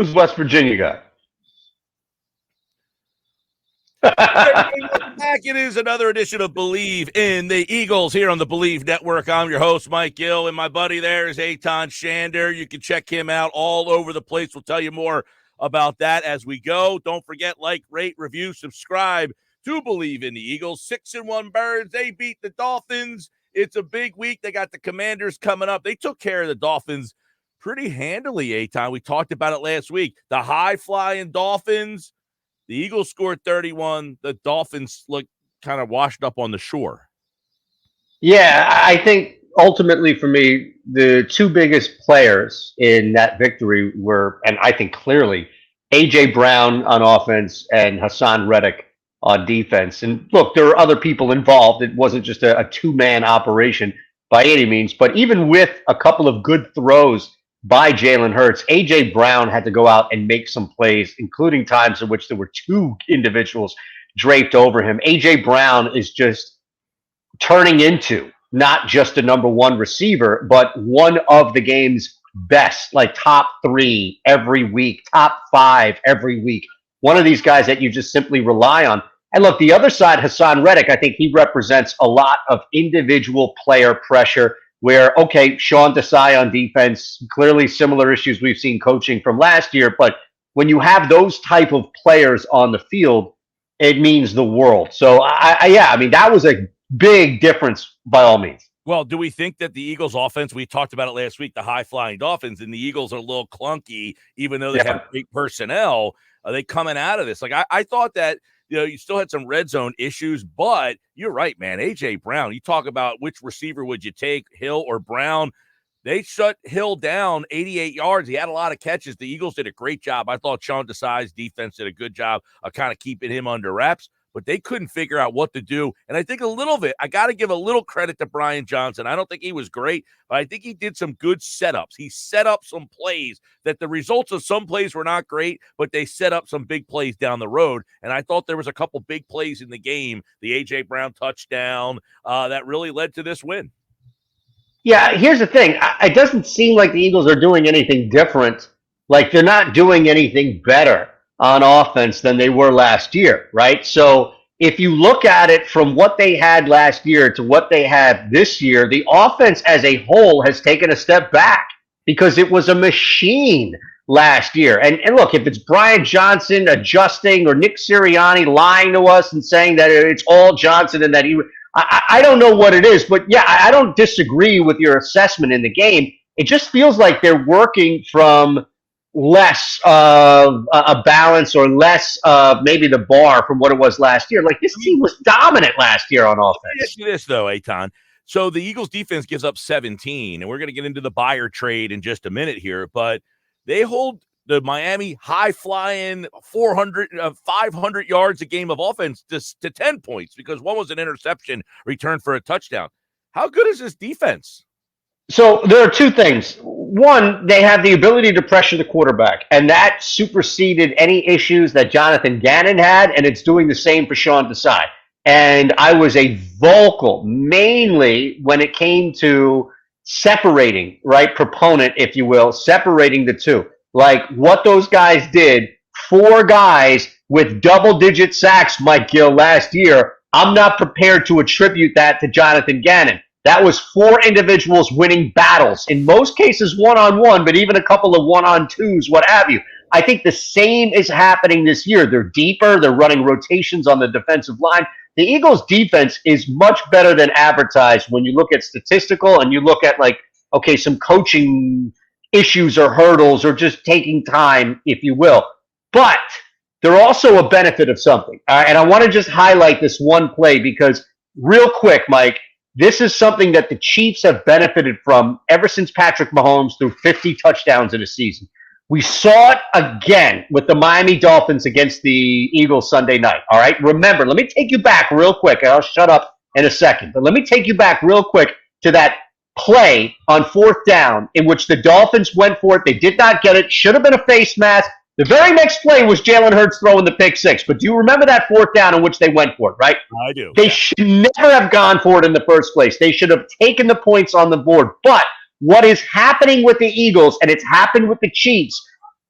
Who's West Virginia guy? Welcome back. It is another edition of Believe in the Eagles here on the Believe Network. I'm your host, Mike Gill, and my buddy there is Eytan Shander. You can check him out all over the place. We'll tell you more about that as we go. Don't forget, like, rate, review, subscribe to Believe in the Eagles. 6-1 Birds. They beat the Dolphins. It's a big week. They got the Commanders coming up. They took care of the Dolphins pretty handily, Eytan. We talked about it last week. The high-flying Dolphins. The Eagles scored 31. The Dolphins look kind of washed up on the shore. Yeah, I think ultimately for me, the two biggest players in that victory were, and I think clearly, A.J. Brown on offense and Hassan Reddick on defense. And look, there are other people involved. It wasn't just a two-man operation by any means. But even with a couple of good throws by Jalen Hurts, A.J. Brown had to go out and make some plays, including times in which there were two individuals draped over him. A.J. Brown is just turning into not just a number one receiver, but one of the game's best, like top 3 every week, top 5 every week. One of these guys that you just simply rely on. And look, the other side, Hassan Reddick, I think he represents a lot of individual player pressure where, okay, Sean Desai on defense, clearly similar issues we've seen coaching from last year. But when you have those type of players on the field, it means the world. So, I mean, that was a big difference by all means. Well, do we think that the Eagles offense, we talked about it last week, the high-flying Dolphins, and the Eagles are a little clunky, even though they have great personnel. Are they coming out of this? Like, I thought that, you still had some red zone issues, but you're right, man. A.J. Brown, you talk about which receiver would you take, Hill or Brown. They shut Hill down 88 yards. He had a lot of catches. The Eagles did a great job. I thought Sean Desai's defense did a good job of kind of keeping him under wraps, but they couldn't figure out what to do. And I think a little bit, I got to give a little credit to Brian Johnson. I don't think he was great, but I think he did some good setups. He set up some plays that the results of some plays were not great, but they set up some big plays down the road. And I thought there was a couple big plays in the game, the A.J. Brown touchdown, that really led to this win. Yeah, here's the thing. It doesn't seem like the Eagles are doing anything different. Like they're not doing anything better on offense than they were last year, right? So if you look at it from what they had last year to what they have this year, the offense as a whole has taken a step back because it was a machine last year. And look, if it's Brian Johnson adjusting or Nick Sirianni lying to us and saying that it's all Johnson and that I don't know what it is, but yeah, I don't disagree with your assessment in the game. It just feels like they're working from less of a balance or less of maybe the bar from what it was last year. Like this team was dominant last year on offense. Let me ask you this though, Eytan. So the Eagles defense gives up 17, and we're going to get into the Byard trade in just a minute here, but they hold the Miami high-flying 500 yards a game of offense to 10 points because one was an interception returned for a touchdown. How good is this defense? So there are two things. One, they have the ability to pressure the quarterback, and that superseded any issues that Jonathan Gannon had, and it's doing the same for Sean Desai. And I was a vocal, mainly when it came to separating, right, proponent, if you will, separating the two. Like what those guys did, 4 guys with double-digit sacks, Mike Gill, last year, I'm not prepared to attribute that to Jonathan Gannon. That was 4 individuals winning battles, in most cases one-on-one, but even a couple of one-on-twos, what have you. I think the same is happening this year. They're deeper. They're running rotations on the defensive line. The Eagles' defense is much better than advertised when you look at statistical and you look at, like, okay, some coaching issues or hurdles or just taking time, if you will. But they're also a benefit of something. And I want to just highlight this one play because real quick, Mike, this is something that the Chiefs have benefited from ever since Patrick Mahomes threw 50 touchdowns in a season. We saw it again with the Miami Dolphins against the Eagles Sunday night. All right. Remember, let me take you back real quick. I'll shut up in a second, but let me take you back real quick to that play on 4th down in which the Dolphins went for it. They did not get it. Should have been a face mask. The very next play was Jalen Hurts throwing the pick 6. But do you remember that 4th down in which they went for it, right? I do. They should never have gone for it in the first place. They should have taken the points on the board. But what is happening with the Eagles, and it's happened with the Chiefs,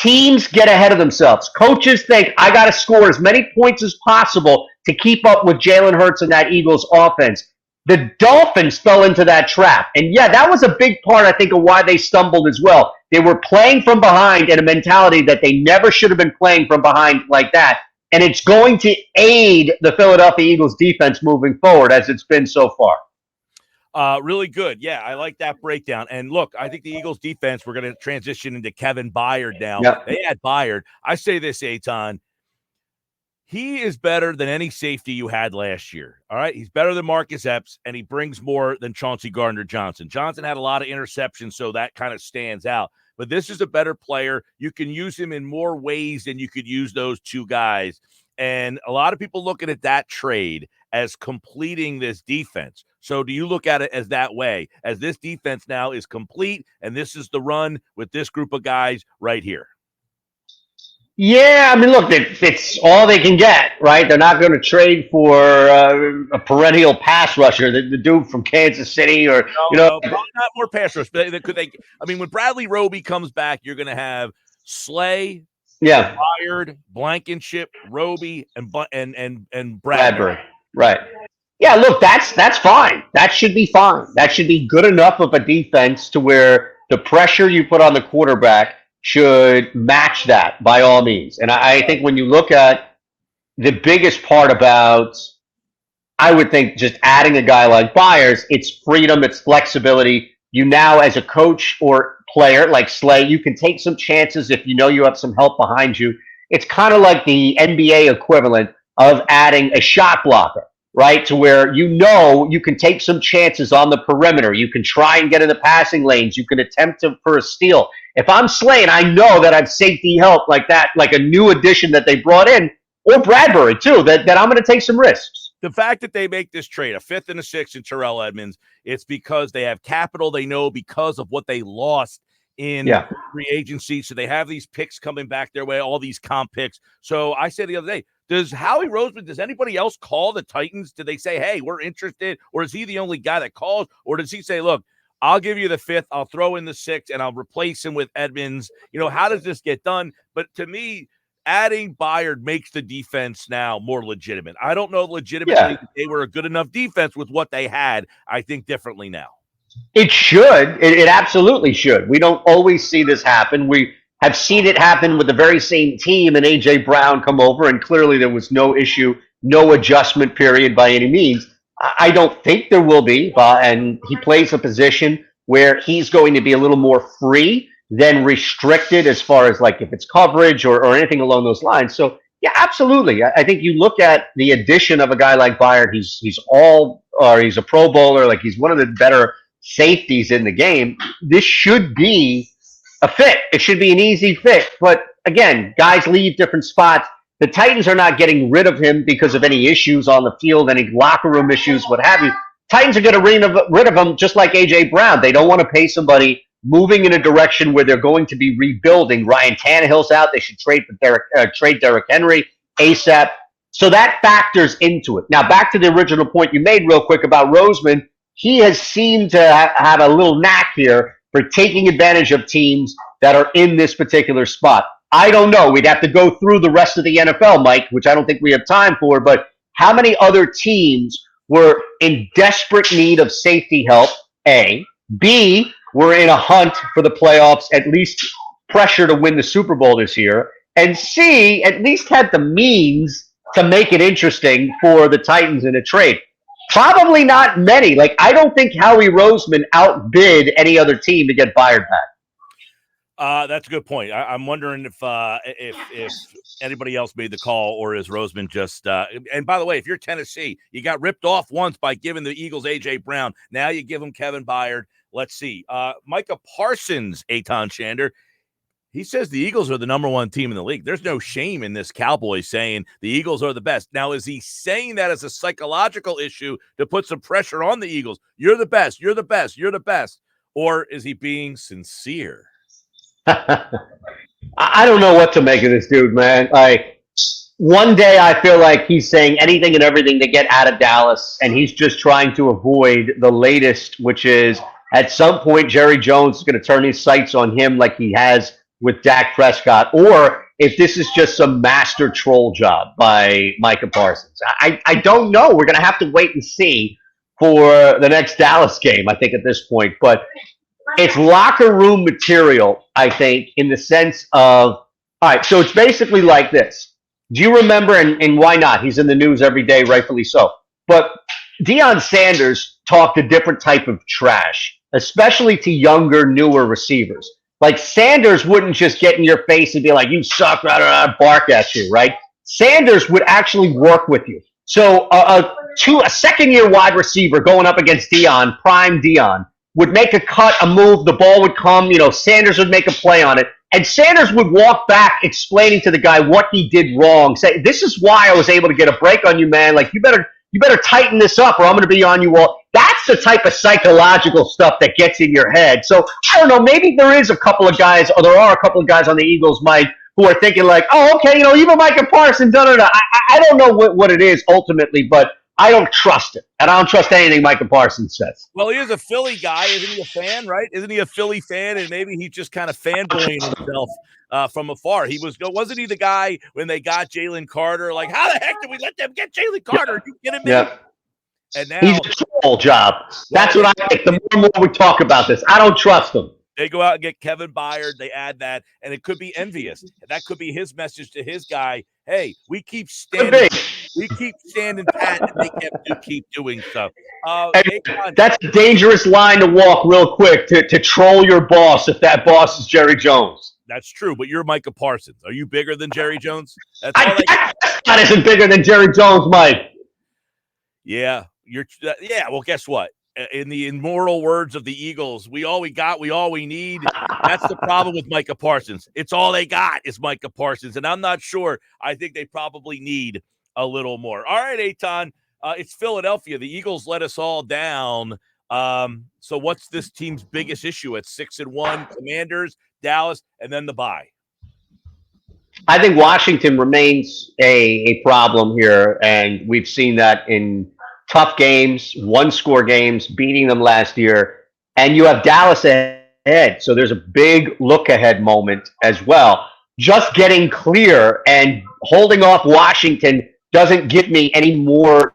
Teams get ahead of themselves. Coaches think, I got to score as many points as possible to keep up with Jalen Hurts and that Eagles offense. The Dolphins fell into that trap. And yeah, that was a big part, I think, of why they stumbled as well. They were playing from behind in a mentality that they never should have been playing from behind like that. And it's going to aid the Philadelphia Eagles defense moving forward as it's been so far. Really good. Yeah, I like that breakdown. And look, I think the Eagles defense, we're going to transition into Kevin Byard now. Yep. They had Byard. I say this, Eytan. He is better than any safety you had last year. All right. He's better than Marcus Epps, and he brings more than Chauncey Gardner-Johnson. Johnson had a lot of interceptions, so that kind of stands out. But this is a better player. You can use him in more ways than you could use those two guys. And a lot of people looking at that trade as completing this defense. So do you look at it as that way, as this defense now is complete, and this is the run with this group of guys right here? Yeah, I mean, look, it's all they can get, right? They're not going to trade for a perennial pass rusher, the dude from Kansas City, or no, probably not more pass rush. But I mean, when Bradley Roby comes back, you're going to have Slay, Byard, Blankenship, Roby, and Bradbury. Right. Yeah, look, that's fine. That should be fine. That should be good enough of a defense to where the pressure you put on the quarterback should match that by all means. And I think when you look at the biggest part about, I would think, just adding a guy like Byers, it's freedom, it's flexibility. You now, as a coach or player like Slay, you can take some chances if you know you have some help behind you. It's kind of like the NBA equivalent of adding a shot blocker, right? To where you know you can take some chances on the perimeter. You can try and get in the passing lanes. You can attempt for a steal. If I'm Slay and I know that I've safety help like that, like a new addition that they brought in, or Bradbury too, that I'm going to take some risks. The fact that they make this trade, a 5th and a 6th in Terrell Edmonds, it's because they have capital. They know because of what they lost in free agency. So they have these picks coming back their way, all these comp picks. So I said the other day, does anybody else call the Titans? Do they say, hey, we're interested? Or is he the only guy that calls? Or does he say, look, I'll give you the 5th, I'll throw in the 6th, and I'll replace him with Edmonds? How does this get done? But to me, adding Byard makes the defense now more legitimate. I don't know legitimately that they were a good enough defense with what they had. I think differently now. It should. It absolutely should. We don't always see this happen. We have seen it happen with the very same team and A.J. Brown come over, and clearly there was no issue, no adjustment period by any means. I don't think there will be, and he plays a position where he's going to be a little more free than restricted as far as like if it's coverage or anything along those lines. So yeah, absolutely. I think you look at the addition of a guy like Byard. He's a Pro Bowler. Like he's one of the better safeties in the game. This should be a fit. It should be an easy fit. But again, guys leave different spots. The Titans are not getting rid of him because of any issues on the field, any locker room issues, what have you. Titans are going to rid of him just like A.J. Brown. They don't want to pay somebody moving in a direction where they're going to be rebuilding. Ryan Tannehill's out. They should trade Derrick Henry ASAP. So that factors into it. Now, back to the original point you made real quick about Roseman. He has seemed to have a little knack here for taking advantage of teams that are in this particular spot. I don't know. We'd have to go through the rest of the NFL, Mike, which I don't think we have time for. But how many other teams were in desperate need of safety help, A? B, were in a hunt for the playoffs, at least pressure to win the Super Bowl this year. And C, at least had the means to make it interesting for the Titans in a trade. Probably not many. Like, I don't think Howie Roseman outbid any other team to get Byard back. That's a good point. I'm wondering if anybody else made the call, or is Roseman just and by the way, if you're Tennessee, you got ripped off once by giving the Eagles A.J. Brown. Now you give them Kevin Byard. Let's see. Micah Parsons, Eytan Shander. He says the Eagles are the number one team in the league. There's no shame in this Cowboys saying the Eagles are the best. Now, is he saying that as a psychological issue to put some pressure on the Eagles? You're the best. You're the best. You're the best. Or is he being sincere? I don't know what to make of this dude, man. Like, one day I feel like he's saying anything and everything to get out of Dallas, and he's just trying to avoid the latest, which is at some point Jerry Jones is going to turn his sights on him like he has with Dak Prescott, or if this is just some master troll job by Micah Parsons. I don't know. We're going to have to wait and see for the next Dallas game, I think, at this point. But it's locker room material, I think, in the sense of, all right, so it's basically like this. Do you remember, and why not? He's in the news every day, rightfully so. But Deion Sanders talked a different type of trash, especially to younger, newer receivers. Like Sanders wouldn't just get in your face and be like, you suck, rah, rah, rah, bark at you, right? Sanders would actually work with you. So a second-year wide receiver going up against Deion, prime Deion, would make a cut, a move, the ball would come, Sanders would make a play on it, and Sanders would walk back explaining to the guy what he did wrong, say, this is why I was able to get a break on you, man, like you better tighten this up or I'm going to be on you all. That's the type of psychological stuff that gets in your head. So, I don't know, maybe there is a couple of guys, or there are a couple of guys on the Eagles, Mike, who are thinking like, oh, okay, even Micah Parsons, da-da-da. I don't know what it is ultimately, but I don't trust it. And I don't trust anything Micah Parsons says. Well, he is a Philly guy. Isn't he a fan, right? Isn't he a Philly fan? And maybe he's just kind of fanboying himself from afar. Wasn't he the guy when they got Jalen Carter? Like, how the heck did we let them get Jalen Carter? Are you kidding me? Yeah. And now he's a troll job. That's what I think. The more and more we talk about this, I don't trust him. They go out and get Kevin Byard. They add that, and it could be envious. That could be his message to his guy. Hey, we keep standing pat, and they keep doing so. That's a dangerous line to walk real quick to troll your boss if that boss is Jerry Jones. That's true, but you're Micah Parsons. Are you bigger than Jerry Jones? That isn't bigger than Jerry Jones, Mike. Yeah, well, guess what? In the immortal words of the Eagles, we all we got, we all we need. That's the problem with Micah Parsons. It's all they got is Micah Parsons, and I'm not sure. I think they probably need a little more. All right, Eytan, it's Philadelphia. The Eagles let us all down. So what's this team's biggest issue at 6-1? Commanders, Dallas, and then the bye. I think Washington remains a problem here, and we've seen that in tough games, one-score games, beating them last year, and you have Dallas ahead. So there's a big look-ahead moment as well. Just getting clear and holding off Washington doesn't give me any more,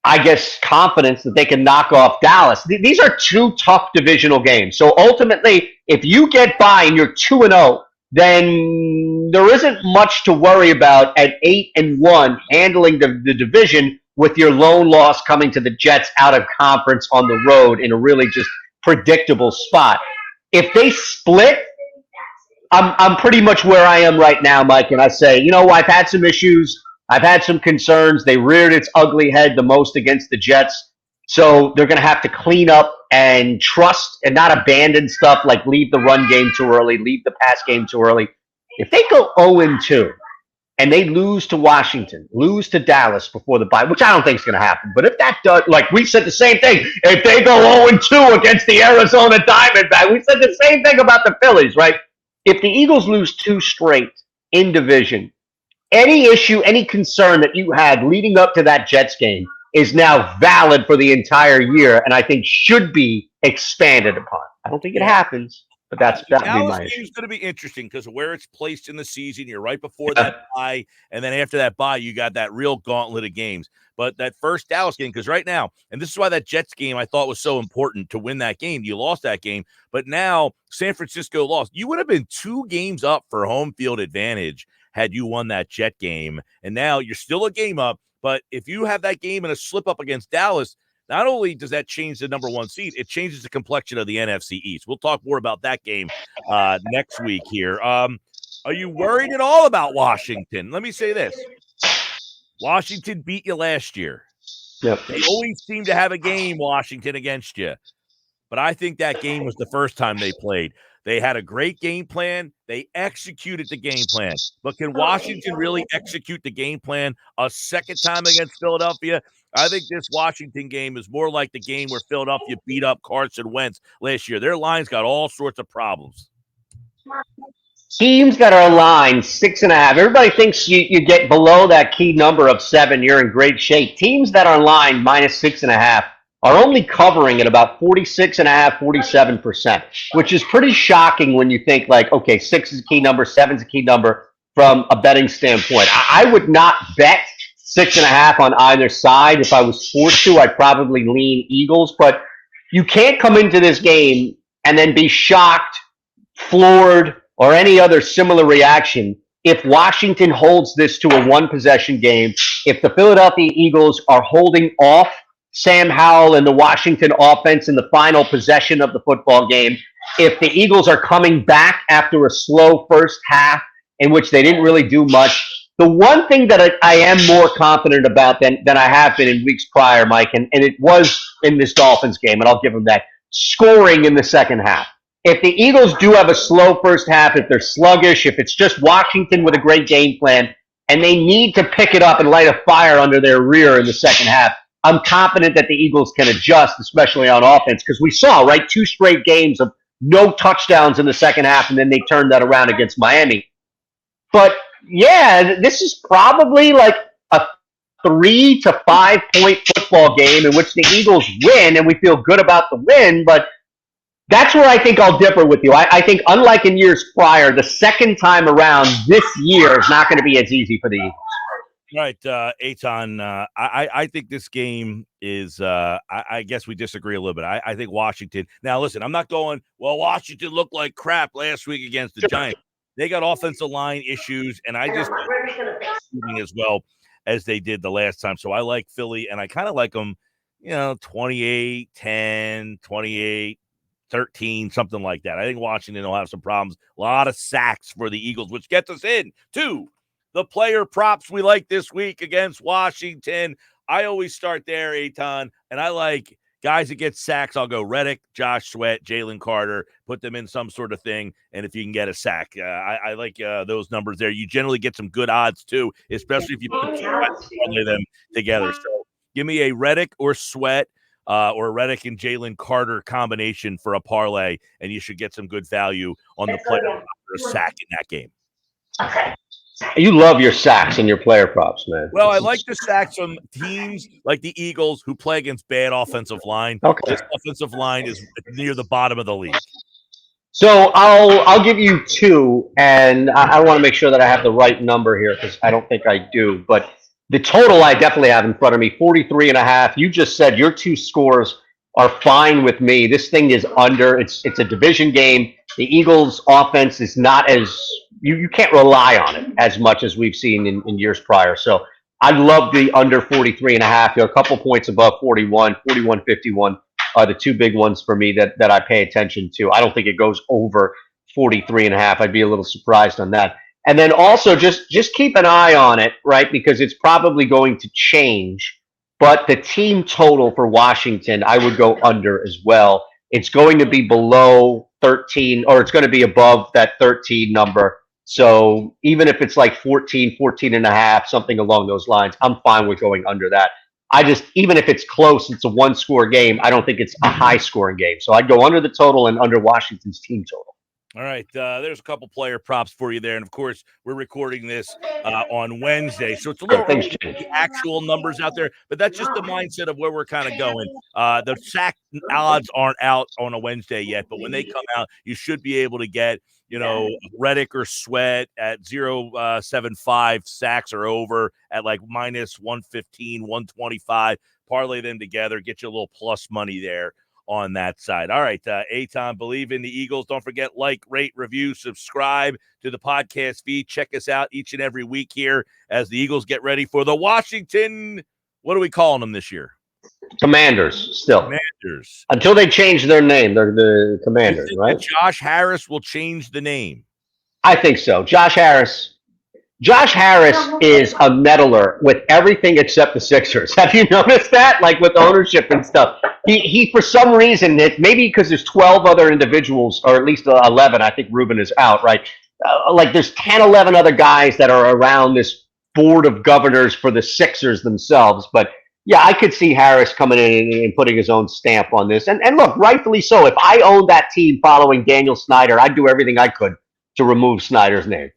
I guess, confidence that they can knock off Dallas. These are two tough divisional games. So ultimately, if you get by and you're 2-0, then there isn't much to worry about at 8-1 handling the division with your lone loss coming to the Jets out of conference on the road in a really just predictable spot. If they split, I'm pretty much where I am right now, Mike, and I say, I've had some issues. I've had some concerns. They reared its ugly head the most against the Jets. So they're going to have to clean up and trust and not abandon stuff like leave the run game too early, leave the pass game too early. If they go 0-2 and they lose to Washington, lose to Dallas before the bye, which I don't think is going to happen, but if that does, like we said the same thing, if they go 0-2 against the Arizona Diamondbacks, we said the same thing about the Phillies, right? If the Eagles lose 2 straight in division, any issue, any concern that you had leading up to that Jets game is now valid for the entire year, and I think should be expanded upon. I don't think it happens, but that would be my issue. It's going to be interesting because of where it's placed in the season. You're right before that bye, and then after that bye, you got that real gauntlet of games. But that first Dallas game, because right now, and this is why that Jets game I thought was so important to win that game. You lost that game, but now San Francisco lost. You would have been 2 games up for home field advantage had you won that Jet game, and now you're still a game up. But if you have that game and a slip up against Dallas, not only does that change the number 1 seed, it changes the complexion of the NFC East. We'll talk more about that game next week here. Are you worried at all about Washington? Let me say this. Washington beat you last year. Yep. They always seem to have a game, Washington, against you. But I think that game was the first time they played. They had a great game plan. They executed the game plan. But can Washington really execute the game plan a second time against Philadelphia? I think this Washington game is more like the game where Philadelphia beat up Carson Wentz last year. Their line's got all sorts of problems. Teams that are aligned 6.5. Everybody thinks you get below that key number of 7, you're in great shape. Teams that are aligned -6.5 are only covering at about 46.5, 47%, which is pretty shocking when you think like, okay, 6 is a key number, 7 is a key number from a betting standpoint. I would not bet 6.5 on either side. If I was forced to, I'd probably lean Eagles, but you can't come into this game and then be shocked, floored, or any other similar reaction if Washington holds this to a one-possession game, if the Philadelphia Eagles are holding off Sam Howell and the Washington offense in the final possession of the football game, if the Eagles are coming back after a slow first half in which they didn't really do much. The one thing that I am more confident about than I have been in weeks prior, Mike, and it was in this Dolphins game, and I'll give them that, scoring in the second half. If the Eagles do have a slow first half, if they're sluggish, if it's just Washington with a great game plan, and they need to pick it up and light a fire under their rear in the second half, I'm confident that the Eagles can adjust, especially on offense, because we saw, right, 2 straight games of no touchdowns in the second half, and then they turned that around against Miami. But, yeah, this is probably like a 3 to 5 point football game in which the Eagles win, and we feel good about the win, but that's where I think I'll differ with you. I think, unlike in years prior, the second time around this year is not going to be as easy for the Eagles. Right, Eytan, I think this game is, I guess we disagree a little bit. I think Washington – now, listen, I'm not going, well, Washington looked like crap last week against the Giants. They got offensive line issues, and I just – as well as they did the last time. So I like Philly, and I kind of like them, 28-10, 28-13, something like that. I think Washington will have some problems. A lot of sacks for the Eagles, which gets us in to the player props we like this week against Washington. I always start there, Eytan, and I like guys that get sacks. I'll go Reddick, Josh Sweat, Jalen Carter, put them in some sort of thing, and if you can get a sack. I like those numbers there. You generally get some good odds, too, especially if you put them together. So give me a Reddick or Sweat or a Reddick and Jalen Carter combination for a parlay, and you should get some good value on the player for a sack in that game. You love your sacks and your player props, man. Well, I like the sacks from teams like the Eagles who play against bad offensive line. Okay. This offensive line is near the bottom of the league. So I'll give you 2, and I want to make sure that I have the right number here because I don't think I do. But the total I definitely have in front of me, 43.5. You just said your 2 scores are fine with me. This thing is under. It's a division game. The Eagles' offense is not as you can't rely on it as much as we've seen in years prior. So I love the under 43.5. You're a couple points above 41, 41.51 are the 2 big ones for me that I pay attention to. I don't think it goes over 43.5. I'd be a little surprised on that. And then also just keep an eye on it, right? Because it's probably going to change. But the team total for Washington, I would go under as well. It's going to be below 13, or it's going to be above that 13 number. So even if it's like 14 and a half, something along those lines, I'm fine with going under that. Even if it's close, it's a 1-score game. I don't think it's a high-scoring game. So I'd go under the total and under Washington's team total. All right, there's a couple player props for you there. And, of course, we're recording this on Wednesday. So it's a little early to get the actual numbers out there, but that's just the mindset of where we're kind of going. The sack odds aren't out on a Wednesday yet, but when they come out, you should be able to get, Reddick or Sweat at 0.75. Sacks are over at like minus 115, 125. Parlay them together, get you a little plus money there on that side. All right, Eytan, believe in the Eagles. Don't forget, like, rate, review, subscribe to the podcast feed. Check us out each and every week here as the Eagles get ready for the Washington, what are we calling them this year? Commanders, still. Commanders. Until they change their name, they're the Commanders, right? Josh Harris will change the name. I think so. Josh Harris is a meddler with everything except the Sixers. Have you noticed that? Like with ownership and stuff. He for some reason, maybe because there's 12 other individuals, or at least 11, I think Ruben is out, right? Like there's 10, 11 other guys that are around this board of governors for the Sixers themselves. But yeah, I could see Harris coming in and putting his own stamp on this. And look, rightfully so. If I owned that team following Daniel Snyder, I'd do everything I could to remove Snyder's name.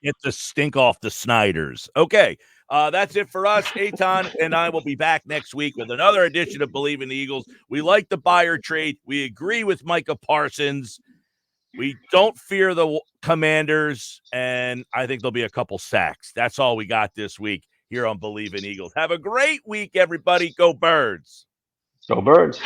Get the stink off the Snyders. Okay. That's it for us. Eytan and I will be back next week with another edition of Believe in the Eagles. We like the Byard trade. We agree with Micah Parsons. We don't fear the Commanders, and I think there'll be a couple sacks. That's all we got this week here on Believe in Eagles. Have a great week, everybody. Go Birds. Go Birds.